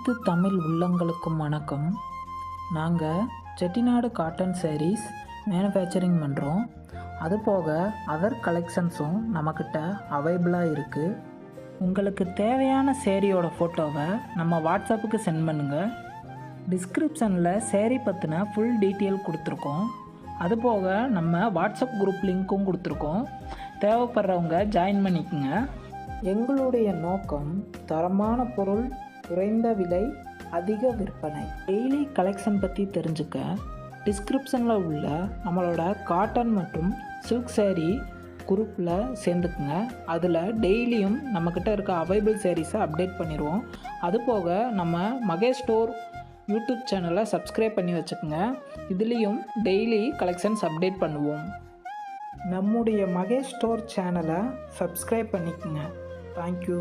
அனைத்து தமிழ் உள்ளங்களுக்கும் வணக்கம். நாங்கள் செட்டிநாடு காட்டன் சாரீஸ் மேனுஃபேக்சரிங் பண்ணுறோம். அதுபோக அதர் கலெக்ஷன்ஸும் நம்மக்கிட்ட அவைலபிளாக இருக்குது. உங்களுக்கு தேவையான சேரீயோட ஃபோட்டோவை நம்ம வாட்ஸ்அப்புக்கு சென்ட் பண்ணுங்கள். டிஸ்கிரிப்ஷனில் சேரீ பற்றின ஃபுல் டீட்டெயில் கொடுத்துருக்கோம். அதுபோக நம்ம வாட்ஸ்அப் குரூப் லிங்க்கும் கொடுத்துருக்கோம். தேவைப்படுறவங்க ஜாயின் பண்ணிக்கோங்க. எங்களுடைய நோக்கம் தரமான பொருள், குறைந்த விலை, அதிக விற்பனை. டெய்லி கலெக்ஷன் பற்றி தெரிஞ்சுக்க டிஸ்கிரிப்ஷனில் உள்ள நம்மளோட காட்டன் மற்றும் சில்க் சேரீ குரூப்பில் சேர்ந்துக்குங்க. அதில் டெய்லியும் நம்மக்கிட்ட இருக்க அவைலபிள் சேரீஸை அப்டேட் பண்ணிடுவோம். அதுபோக நம்ம மகேஷ் ஸ்டோர் யூடியூப் சேனலை சப்ஸ்கிரைப் பண்ணி வச்சுக்கோங்க. இதுலேயும் டெய்லி கலெக்ஷன்ஸ் அப்டேட் பண்ணுவோம். நம்முடைய மகேஷ் ஸ்டோர் சேனலை சப்ஸ்கிரைப் பண்ணிக்கோங்க. தேங்க்யூ.